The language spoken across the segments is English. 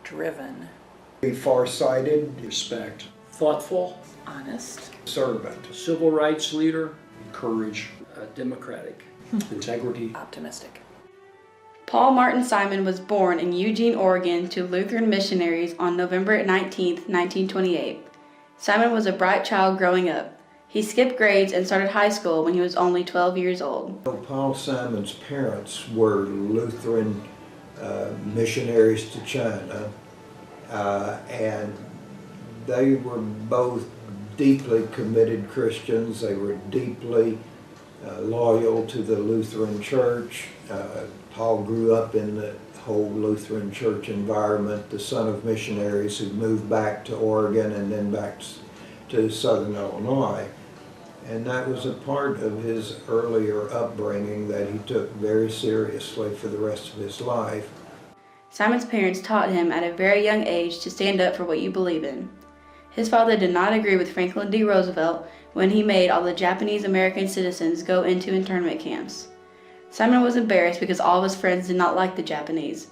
Driven. Be far-sighted. Respect. Thoughtful. Honest. Servant. Civil rights leader. Courage. Democratic. Integrity. Optimistic. Paul Martin Simon was born in Eugene, Oregon to Lutheran missionaries on November 19, 1928. Simon was a bright child growing up. He skipped grades and started high school when he was only 12 years old. Paul Simon's parents were Lutheran missionaries to China, and they were both deeply committed Christians. They were deeply loyal to the Lutheran Church. Paul grew up in the whole Lutheran Church environment, the son of missionaries who moved back to Oregon and then back to southern Illinois. And that was a part of his earlier upbringing that he took very seriously for the rest of his life. Simon's parents taught him at a very young age to stand up for what you believe in. His father did not agree with Franklin D. Roosevelt when he made all the Japanese American citizens go into internment camps. Simon was embarrassed because all of his friends did not like the Japanese.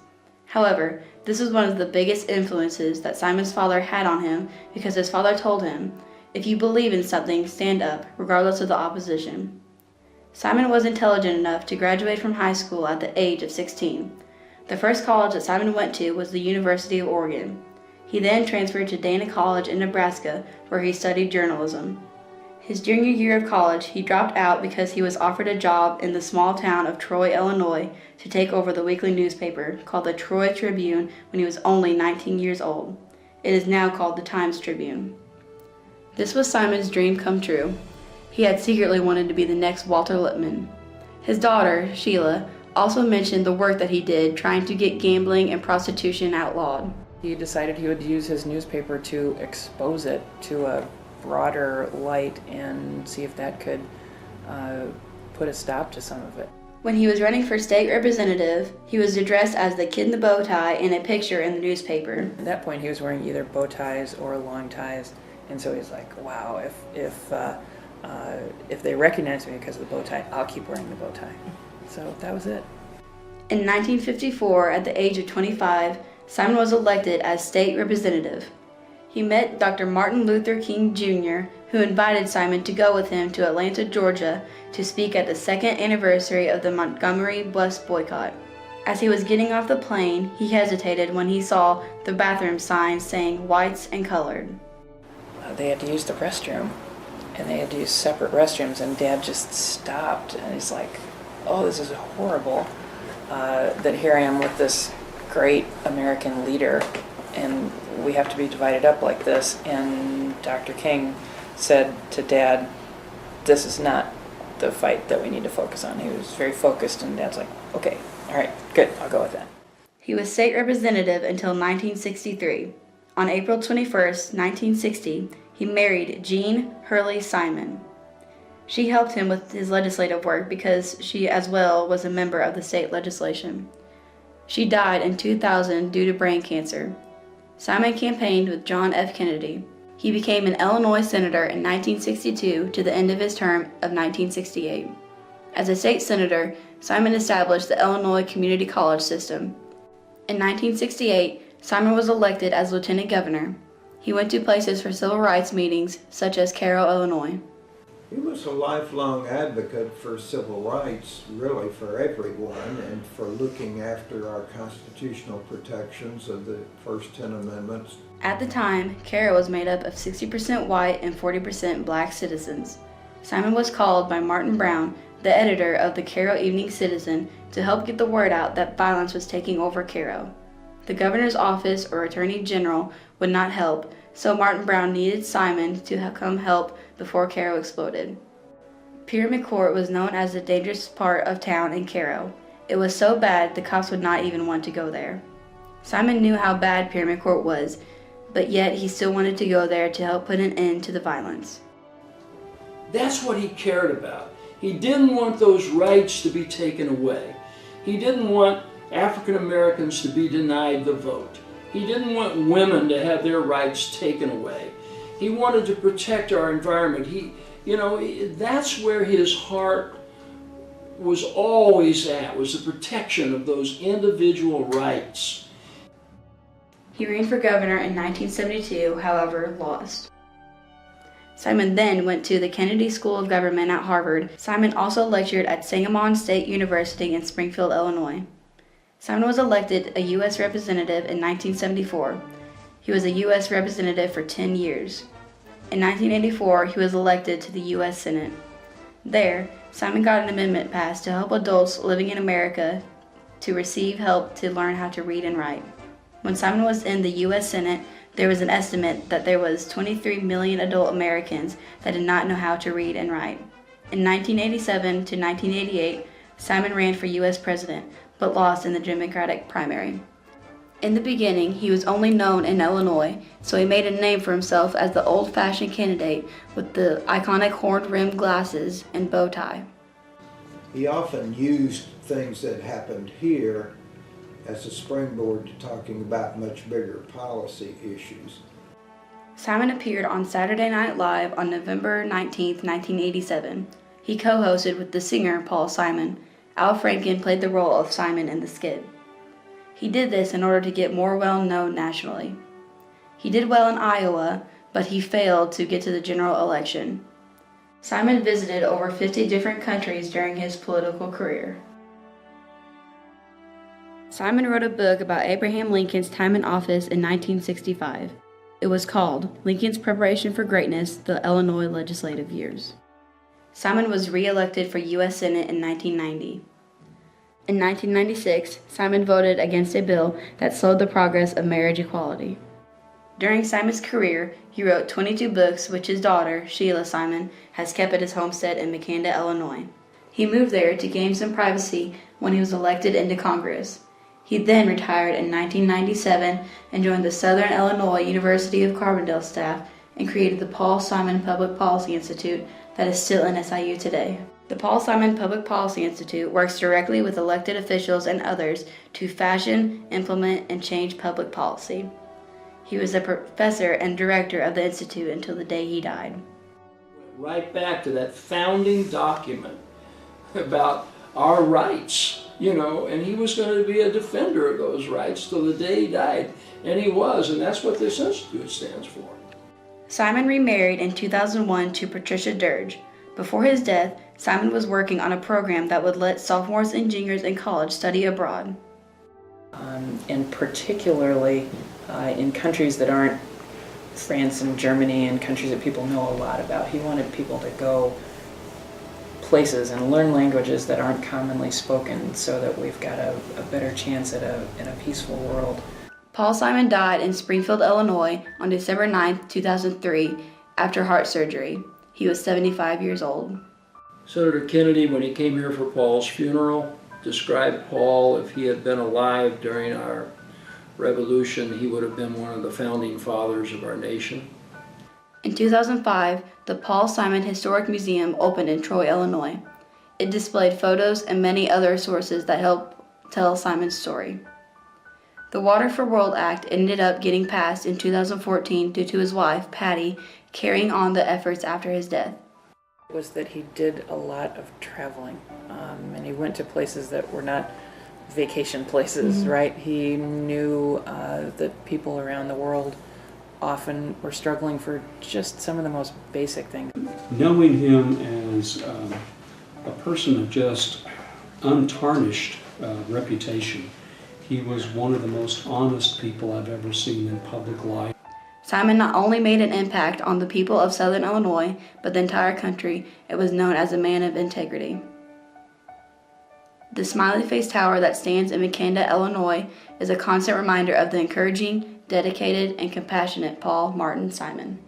However, this was one of the biggest influences that Simon's father had on him because his father told him, "If you believe in something, stand up, regardless of the opposition." Simon was intelligent enough to graduate from high school at the age of 16. The first college that Simon went to was the University of Oregon. He then transferred to Dana College in Nebraska, where he studied journalism. His junior year of college, he dropped out because he was offered a job in the small town of Troy, Illinois, to take over the weekly newspaper called the Troy Tribune when he was only 19 years old. It is now called the Times Tribune. This was Simon's dream come true. He had secretly wanted to be the next Walter Lippmann. His daughter, Sheila, also mentioned the work that he did trying to get gambling and prostitution outlawed. He decided he would use his newspaper to expose it to a broader light and see if that could put a stop to some of it. When he was running for state representative, he was addressed as the kid in the bow tie in a picture in the newspaper. At that point, he was wearing either bow ties or long ties, and so he's like, "Wow, if they recognize me because of the bow tie, I'll keep wearing the bow tie." So that was it. In 1954, at the age of 25, Simon was elected as state representative. He met Dr. Martin Luther King Jr., who invited Simon to go with him to Atlanta, Georgia, to speak at the second anniversary of the Montgomery bus boycott. As he was getting off the plane, he hesitated when he saw the bathroom sign saying whites and colored. They had to use the restroom, and they had to use separate restrooms, and Dad just stopped, and he's like, "Oh, this is horrible, that here I am with this great American leader, and we have to be divided up like this." And Dr. King said to Dad, "This is not the fight that we need to focus on." He was very focused, and Dad's like, "Okay, all right, good, I'll go with that." He was state representative until 1963. On April 21, 1960, he married Jean Hurley Simon. She helped him with his legislative work because she as well was a member of the state legislation. She died in 2000 due to brain cancer. Simon campaigned with John F. Kennedy. He became an Illinois senator in 1962 to the end of his term of 1968. As a state senator, Simon established the Illinois Community College system. In 1968, Simon was elected as lieutenant governor. He went to places for civil rights meetings, such as Cairo, Illinois. He was a lifelong advocate for civil rights, really for everyone, and for looking after our constitutional protections of the first 10 amendments. At the time, Cairo was made up of 60% white and 40% black citizens. Simon was called by Martin Brown, the editor of the Cairo Evening Citizen, to help get the word out that violence was taking over Cairo. The governor's office or attorney general would not help, so Martin Brown needed Simon to come help before Cairo exploded. Pyramid Court was known as the dangerous part of town in Cairo. It was so bad the cops would not even want to go there. Simon knew how bad Pyramid Court was, but yet he still wanted to go there to help put an end to the violence. That's what he cared about. He didn't want those rights to be taken away. He didn't want African Americans to be denied the vote. He didn't want women to have their rights taken away. He wanted to protect our environment. That's where his heart was always at, was the protection of those individual rights. He ran for governor in 1972, however, lost. Simon then went to the Kennedy School of Government at Harvard. Simon also lectured at Sangamon State University in Springfield, Illinois. Simon was elected a U.S. representative in 1974. He was a U.S. representative for 10 years. In 1984, he was elected to the U.S. Senate. There, Simon got an amendment passed to help adults living in America to receive help to learn how to read and write. When Simon was in the U.S. Senate, there was an estimate that there was 23 million adult Americans that did not know how to read and write. In 1987 to 1988, Simon ran for U.S. president, but lost in the Democratic primary. In the beginning, he was only known in Illinois, so he made a name for himself as the old-fashioned candidate with the iconic horn-rimmed glasses and bow tie. He often used things that happened here as a springboard to talking about much bigger policy issues. Simon appeared on Saturday Night Live on November 19, 1987. He co-hosted with the singer Paul Simon. Al Franken played the role of Simon in the skit. He did this in order to get more well-known nationally. He did well in Iowa, but he failed to get to the general election. Simon visited over 50 different countries during his political career. Simon wrote a book about Abraham Lincoln's time in office in 1965. It was called Lincoln's Preparation for Greatness, the Illinois Legislative Years. Simon was re-elected for U.S. Senate in 1990. In 1996, Simon voted against a bill that slowed the progress of marriage equality. During Simon's career, he wrote 22 books which his daughter, Sheila Simon, has kept at his homestead in McLane, Illinois. He moved there to gain some privacy when he was elected into Congress. He then retired in 1997 and joined the Southern Illinois University of Carbondale staff and created the Paul Simon Public Policy Institute that is still in SIU today. The Paul Simon Public Policy Institute works directly with elected officials and others to fashion, implement, and change public policy. He was a professor and director of the Institute until the day he died. Right back to that founding document about our rights. And he was going to be a defender of those rights till the day he died. And he was, and that's what this institute stands for. Simon remarried in 2001 to Patricia Dirge. Before his death, Simon was working on a program that would let sophomores and juniors in college study abroad. And particularly in countries that aren't France and Germany and countries that people know a lot about. He wanted people to go places and learn languages that aren't commonly spoken so that we've got a better chance at in a peaceful world. Paul Simon died in Springfield, Illinois on December 9, 2003 after heart surgery. He was 75 years old. Senator Kennedy, when he came here for Paul's funeral, described Paul, if he had been alive during our revolution, he would have been one of the founding fathers of our nation. In 2005, the Paul Simon Historic Museum opened in Troy, Illinois. It displayed photos and many other sources that help tell Simon's story. The Water for World Act ended up getting passed in 2014 due to his wife, Patty, carrying on the efforts after his death. Was that he did a lot of traveling, and he went to places that were not vacation places, right? He knew that people around the world often were struggling for just some of the most basic things. Knowing him as a person of just untarnished reputation, he was one of the most honest people I've ever seen in public life. Simon not only made an impact on the people of Southern Illinois, but the entire country, and was known as a man of integrity. The smiley face tower that stands in McLane, Illinois, is a constant reminder of the encouraging, dedicated, and compassionate Paul Martin Simon.